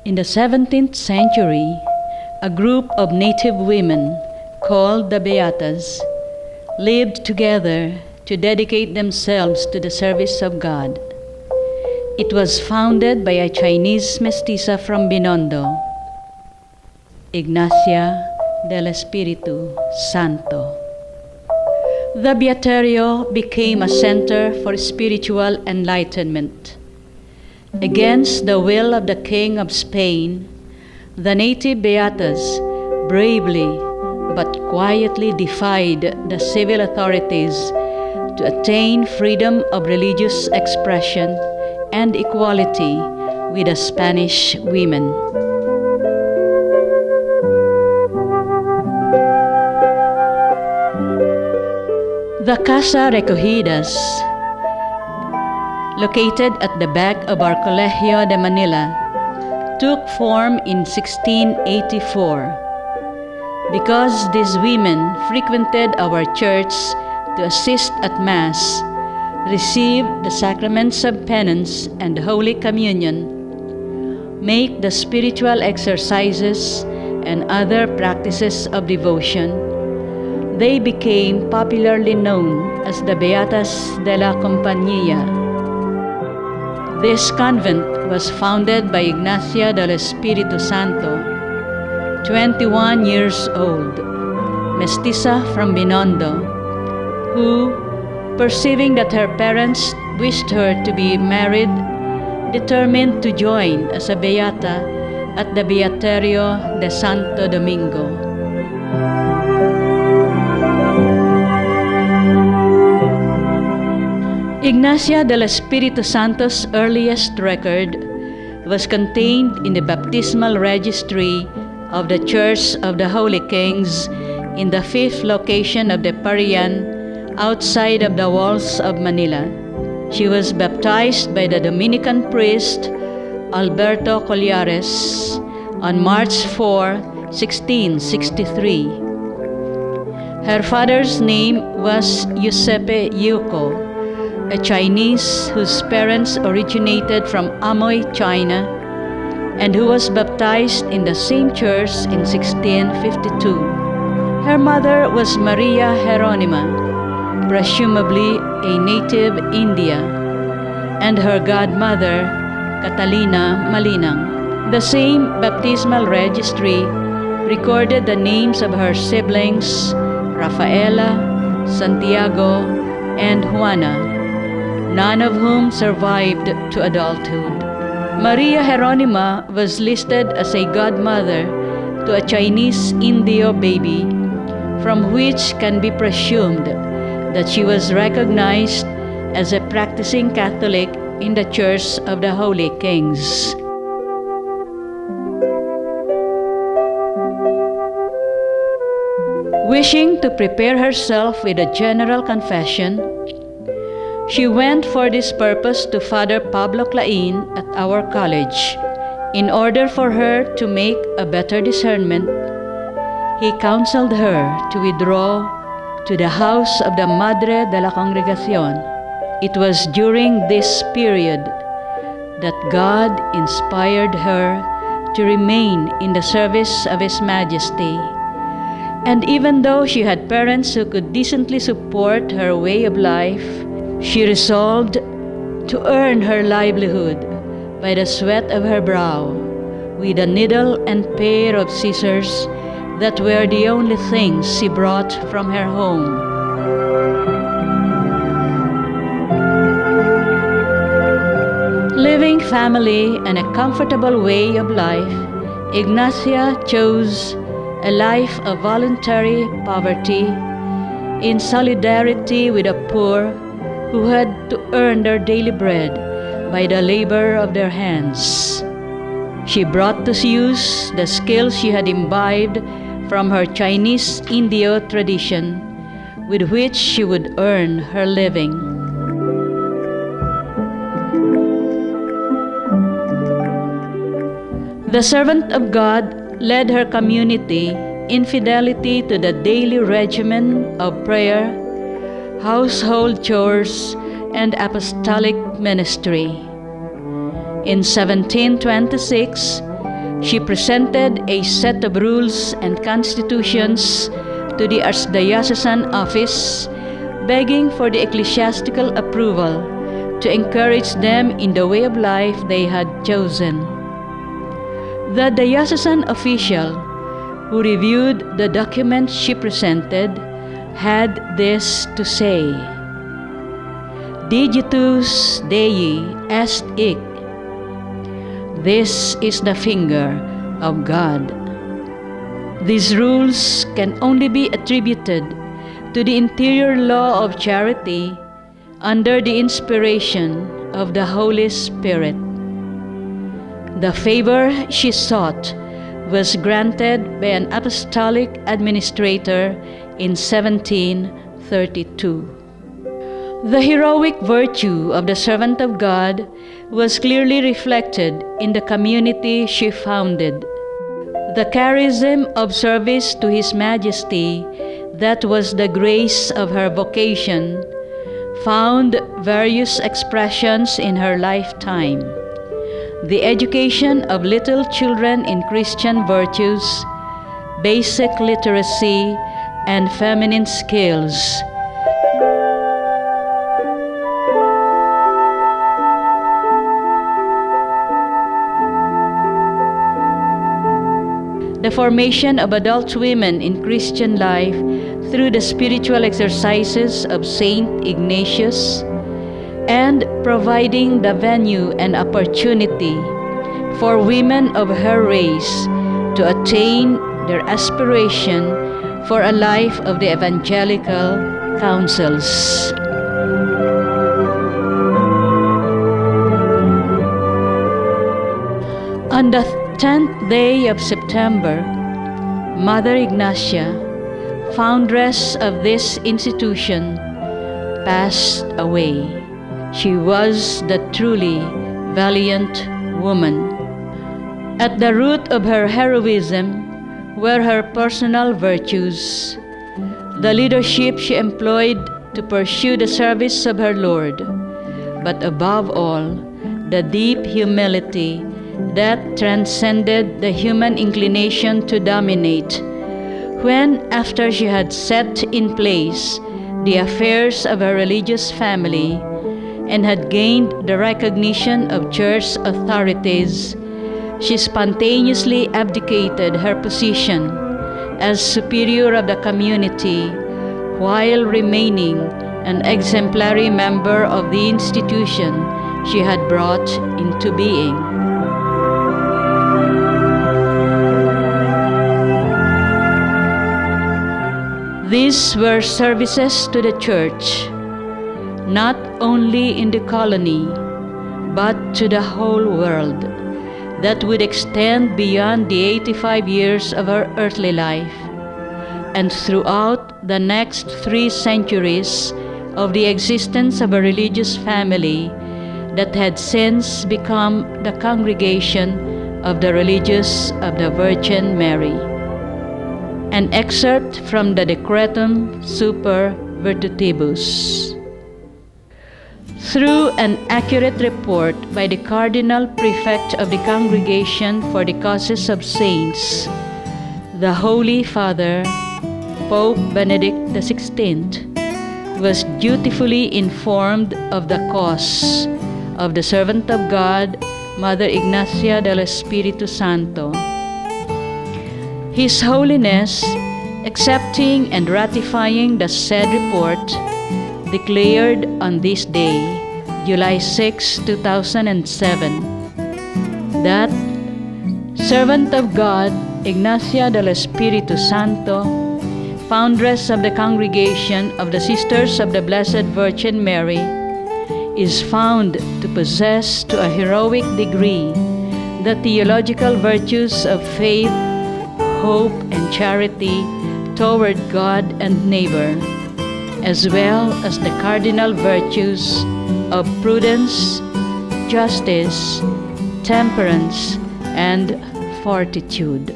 In the 17th century, a group of native women called the Beatas lived together to dedicate themselves to the service of God. It was founded by a Chinese mestiza from Binondo, Ignacia del Espiritu, Santo. The Beaterio became a center for spiritual enlightenment. Against the will of the King of Spain, the native Beatas bravely but quietly defied the civil authorities to attain freedom of religious expression and equality with the Spanish women. The Casa Recogidas, located at the back of our Colegio de Manila, took form in 1684. Because these women frequented our church to assist at Mass, received the sacraments of penance and Holy Communion, make the spiritual exercises and other practices of devotion, they became popularly known as the Beatas de la Compañia. This convent was founded by Ignacia del Espiritu Santo, 21 years old, mestiza from Binondo, who, perceiving that her parents wished her to be married, determined to join as a beata at the Beaterio de Santo Domingo. Ignacia del Espiritu Santo's earliest record was contained in the baptismal registry of the Church of the Holy Kings in the 5th location of the Parian outside of the walls of Manila. She was baptized by the Dominican priest Alberto Collares on March 4, 1663. Her father's name was Giuseppe Yuko, a Chinese whose parents originated from Amoy, China, and who was baptized in the same church in 1652. Her mother was Maria Jeronima, presumably a native India, and her godmother, Catalina Malinang. The same baptismal registry recorded the names of her siblings, Rafaela, Santiago, and Juana, none of whom survived to adulthood. Maria Jeronima was listed as a godmother to a Chinese Indio baby, from which can be presumed that she was recognized as a practicing Catholic in the Church of the Holy Kings. Wishing to prepare herself with a general confession, she went for this purpose to Father Pablo Clain at our college. In order for her to make a better discernment, he counseled her to withdraw to the house of the Madre de la Congregación. It was during this period that God inspired her to remain in the service of His Majesty. And even though she had parents who could decently support her way of life, she resolved to earn her livelihood by the sweat of her brow, with a needle and pair of scissors that were the only things she brought from her home. Living family and a comfortable way of life, Ignacia chose a life of voluntary poverty in solidarity with the poor who had to earn their daily bread by the labor of their hands. She brought to use the skills she had imbibed from her Chinese Indio tradition, with which she would earn her living. The servant of God led her community in fidelity to the daily regimen of prayer, household chores, and apostolic ministry. In 1726, she presented a set of rules and constitutions to the Archdiocesan office, begging for the ecclesiastical approval to encourage them in the way of life they had chosen. The diocesan official who reviewed the documents she presented had this to say: Digitus Dei est hic. This is the finger of God. These rules can only be attributed to the interior law of charity under the inspiration of the Holy Spirit. The favor she sought was granted by an apostolic administrator in 1732. The heroic virtue of the servant of God was clearly reflected in the community she founded. The charism of service to His Majesty, that was the grace of her vocation, found various expressions in her lifetime. The education of little children in Christian virtues, basic literacy, and feminine skills. The formation of adult women in Christian life through the spiritual exercises of Saint Ignatius, and providing the venue and opportunity for women of her race to attain their aspiration for a life of the evangelical counsels. On the 10th day of September, Mother Ignacia, foundress of this institution, passed away. She was the truly valiant woman. At the root of her heroism were her personal virtues, the leadership she employed to pursue the service of her Lord, but above all, the deep humility that transcended the human inclination to dominate, when, after she had set in place the affairs of her religious family and had gained the recognition of church authorities, she spontaneously abdicated her position as superior of the community while remaining an exemplary member of the institution she had brought into being. These were services to the Church, not only in the colony, but to the whole world, that would extend beyond the 85 years of her earthly life, and throughout the next 3 centuries of the existence of a religious family that had since become the congregation of the religious of the Virgin Mary. An excerpt from the Decretum Super Virtutibus. Through an accurate report by the Cardinal Prefect of the Congregation for the Causes of Saints, the Holy Father, Pope Benedict XVI, was dutifully informed of the cause of the servant of God, Mother Ignacia del Espiritu Santo. His Holiness, accepting and ratifying the said report, declared on this day, July 6, 2007, that servant of God, Ignacia del Espiritu Santo, foundress of the Congregation of the Sisters of the Blessed Virgin Mary, is found to possess to a heroic degree the theological virtues of faith, hope, and charity toward God and neighbor, as well as the cardinal virtues of prudence, justice, temperance, and fortitude.